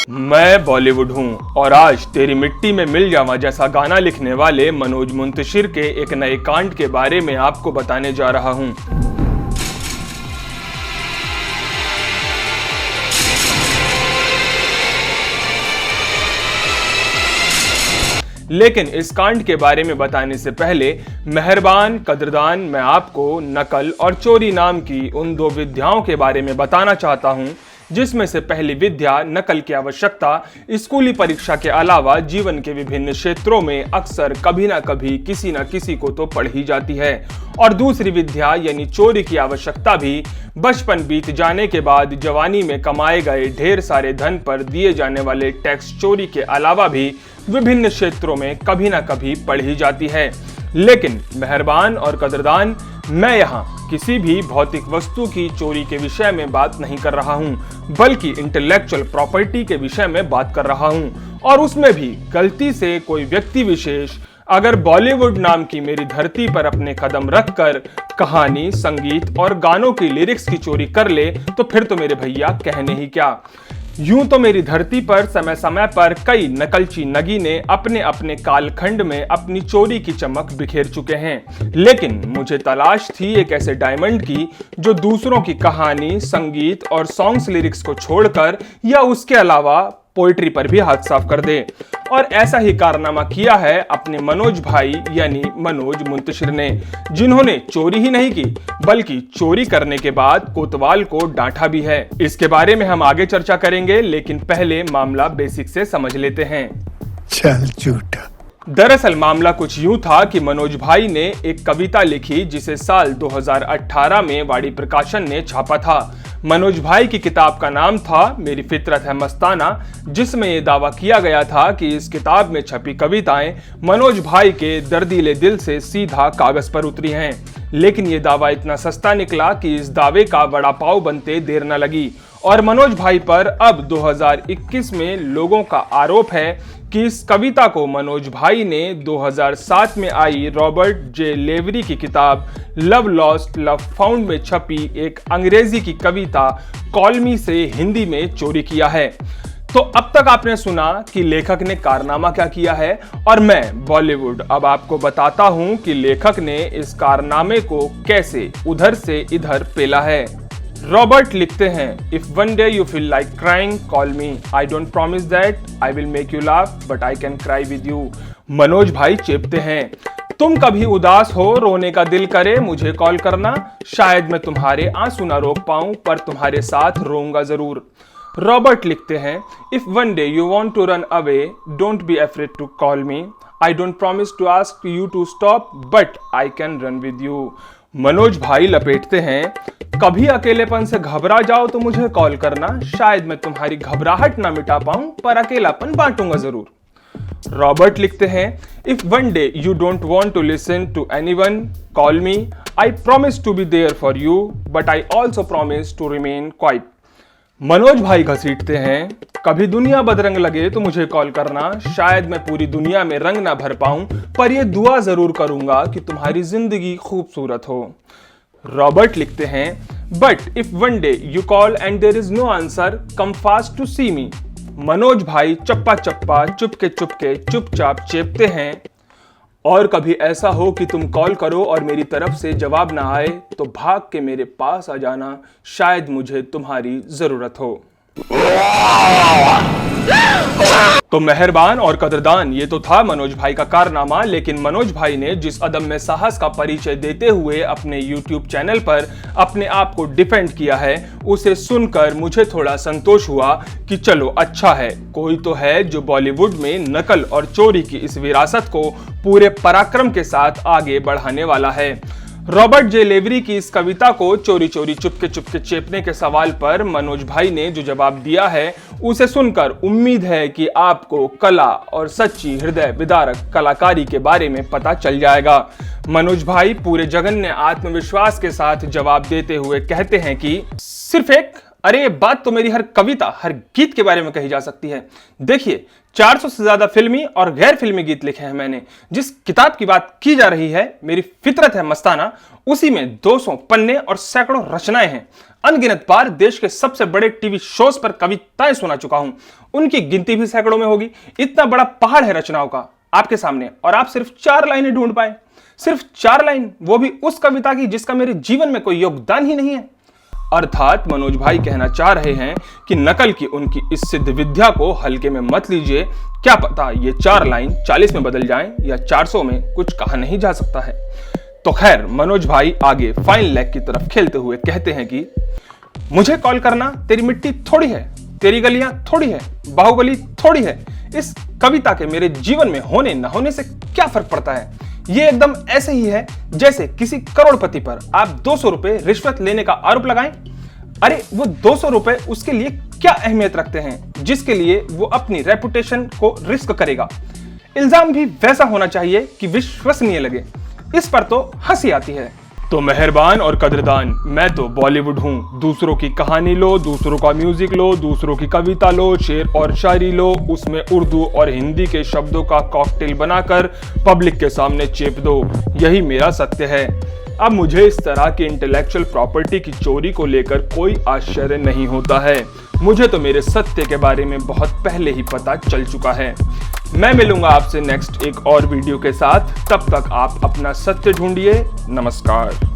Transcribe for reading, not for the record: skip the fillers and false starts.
मैं बॉलीवुड हूँ और आज तेरी मिट्टी में मिल जावा जैसा गाना लिखने वाले मनोज मुंतशिर के एक नए कांड के बारे में आपको बताने जा रहा हूँ। लेकिन इस कांड के बारे में बताने से पहले मेहरबान कदरदान मैं आपको नकल और चोरी नाम की उन दो विद्याओं के बारे में बताना चाहता हूं, जिसमें से पहली विद्या नकल की आवश्यकता स्कूली परीक्षा के अलावा जीवन के विभिन्न क्षेत्रों में अक्सर कभी ना कभी किसी न किसी को तो पढ़ ही जाती है, और दूसरी विद्या यानी चोरी की आवश्यकता भी बचपन बीत जाने के बाद जवानी में कमाए गए ढेर सारे धन पर दिए जाने वाले टैक्स चोरी के अलावा भी विभिन्न क्षेत्रों में कभी ना कभी पढ़ ही जाती है। लेकिन मेहरबान और कदरदान, मैं यहाँ किसी भी भौतिक वस्तु की चोरी के विषय में बात नहीं कर रहा हूँ, बल्कि इंटेलेक्चुअल प्रॉपर्टी के विषय में बात कर रहा हूँ। और उसमें भी गलती से कोई व्यक्ति विशेष अगर बॉलीवुड नाम की मेरी धरती पर अपने कदम रखकर कहानी, संगीत और गानों की लिरिक्स की चोरी कर ले तो फिर तो मेरे भैया कहने ही क्या। यूं तो मेरी धरती पर समय समय पर कई नकलची नगीने अपने अपने कालखंड में अपनी चोरी की चमक बिखेर चुके हैं, लेकिन मुझे तलाश थी एक ऐसे डायमंड की जो दूसरों की कहानी, संगीत और सॉन्ग्स लिरिक्स को छोड़कर या उसके अलावा पोइट्री पर भी हाथ साफ कर दे। और ऐसा ही कारनामा किया है अपने मनोज भाई यानी मनोज मुंतशिर ने, जिन्होंने चोरी ही नहीं की बल्कि चोरी करने के बाद कोतवाल को डांटा भी है। इसके बारे में हम आगे चर्चा करेंगे, लेकिन पहले मामला बेसिक से समझ लेते हैं। चल झूठा। दरअसल मामला कुछ यूं था कि मनोज भाई ने एक कविता लिखी जिसे साल 2018 में वाणी प्रकाशन ने छापा था। मनोज भाई की किताब का नाम था मेरी फितरत है मस्ताना, जिसमें यह दावा किया गया था कि इस किताब में छपी कविताएं मनोज भाई के दर्दीले दिल से सीधा कागज पर उतरी हैं। लेकिन यह दावा इतना सस्ता निकला कि इस दावे का वड़ा पाव बनते देर न लगी, और मनोज भाई पर अब 2021 में लोगों का आरोप है कि इस कविता को मनोज भाई ने 2007 में आई रॉबर्ट जे लेवरी की किताब लव लॉस्ट लव फाउंड में छपी एक अंग्रेजी की कविता कॉल मी से हिंदी में चोरी किया है। तो अब तक आपने सुना कि लेखक ने कारनामा क्या किया है, और मैं बॉलीवुड अब आपको बताता हूं कि लेखक ने इस कारनामे को कैसे उधर से इधर पेला है। रॉबर्ट लिखते हैं, if one day you feel like crying call me, I don't promise that I will make you laugh but I can cry with you. Manoj भाई चेपते हैं, तुम कभी उदास हो, रोने का दिल करे, मुझे कॉल करना, शायद मैं तुम्हारे आंसू ना रोक पाऊं पर तुम्हारे साथ रोऊंगा जरूर। रॉबर्ट लिखते हैं, if one day you want to run away don't be afraid to call me, I don't promise to ask you to stop but I can run with you. Manoj भाई लपेटते हैं, कभी अकेलेपन से घबरा जाओ तो मुझे कॉल करना, शायद मैं तुम्हारी घबराहट ना मिटा पाऊं पर अकेलापन बांटूंगा जरूर। रॉबर्ट लिखते हैं, if one day you don't want to listen to anyone call me, I promise to be there for you but I also promise to remain quiet. Manoj भाई घसीटते हैं, कभी दुनिया बदरंग लगे तो मुझे कॉल करना, शायद मैं पूरी दुनिया में रंग ना भर पाऊं पर यह दुआ जरूर करूंगा कि तुम्हारी जिंदगी खूबसूरत हो। रॉबर्ट लिखते हैं, but if one day you call and there is no answer come fast to see me. Manoj भाई चप्पा चप्पा चुपके चुपके चुपचाप चेपते हैं, और कभी ऐसा हो कि तुम कॉल करो और मेरी तरफ से जवाब ना आए तो भाग के मेरे पास आ जाना, शायद मुझे तुम्हारी जरूरत हो। तो मेहरबान और कदरदान, ये तो था मनोज भाई का कारनामा, लेकिन मनोज भाई ने जिस अदम्य साहस का परिचय देते हुए अपने YouTube चैनल पर अपने आप को डिफेंड किया है, उसे सुनकर मुझे थोड़ा संतोष हुआ कि चलो अच्छा है, कोई तो है जो बॉलीवुड में नकल और चोरी की इस विरासत को पूरे पराक्रम के साथ आगे बढ़ाने वाला है। रॉबर्ट जे लेवरी की इस कविता को चोरी चोरी चुपके चुपके चेपने के सवाल पर मनोज भाई ने जो जवाब दिया है, उसे सुनकर उम्मीद है कि आपको कला और सच्ची हृदय विदारक कलाकारी के बारे में पता चल जाएगा। मनोज भाई पूरे जघन्य आत्मविश्वास के साथ जवाब देते हुए कहते हैं कि सिर्फ एक अरे ये बात तो मेरी हर कविता, हर गीत के बारे में कही जा सकती है। देखिए 400 से ज्यादा फिल्मी और गैर फिल्मी गीत लिखे हैं मैंने। जिस किताब की बात की जा रही है, मेरी फितरत है मस्ताना, उसी में 200 पन्ने और सैकड़ों रचनाएं हैं। अनगिनत बार देश के सबसे बड़े टीवी शोज पर कविताएं सुना चुका हूं, उनकी गिनती भी सैकड़ों में होगी। इतना बड़ा पहाड़ है रचनाओं का आपके सामने, और आप सिर्फ 4 लाइनें ढूंढ पाए। सिर्फ 4 लाइन, वो भी उस कविता की जिसका मेरे जीवन में कोई योगदान ही नहीं है। अर्थात मनोज भाई कहना चाह रहे हैं कि नकल की उनकी इस सिद्ध विद्या को हल्के में मत लीजिए। क्या पता ये 4 लाइन 40 में बदल जाएं या 400 में, कुछ कहा नहीं जा सकता है। तो खैर, मनोज भाई आगे फाइन लेग की तरफ खेलते हुए कहते हैं कि मुझे कॉल करना तेरी मिट्टी थोड़ी है, तेरी गलियां थोड़ी है, बाहुबली थोड़ी है। इस कविता के मेरे जीवन में होने न होने से क्या फर्क पड़ता है। ये एकदम ऐसे ही है जैसे किसी करोड़पति पर आप 200 रुपए रिश्वत लेने का आरोप लगाएं। अरे वो 200 रुपए उसके लिए क्या अहमियत रखते हैं जिसके लिए वो अपनी रेपुटेशन को रिस्क करेगा। इल्जाम भी वैसा होना चाहिए कि विश्वसनीय लगे। इस पर तो हंसी आती है। तो मेहरबान और कदरदान, मैं तो बॉलीवुड हूँ। दूसरों की कहानी लो, दूसरों का म्यूजिक लो, दूसरों की कविता लो, शेर और शायरी लो, उसमें उर्दू और हिंदी के शब्दों का कॉकटेल बनाकर पब्लिक के सामने चेप दो। यही मेरा सत्य है। अब मुझे इस तरह की इंटेलेक्चुअल प्रॉपर्टी की चोरी को लेकर कोई आश्चर्य नहीं होता है। मुझे तो मेरे सत्य के बारे में बहुत पहले ही पता चल चुका है। मैं मिलूंगा आपसे नेक्स्ट एक और वीडियो के साथ। तब तक आप अपना सत्य ढूंढिए। नमस्कार।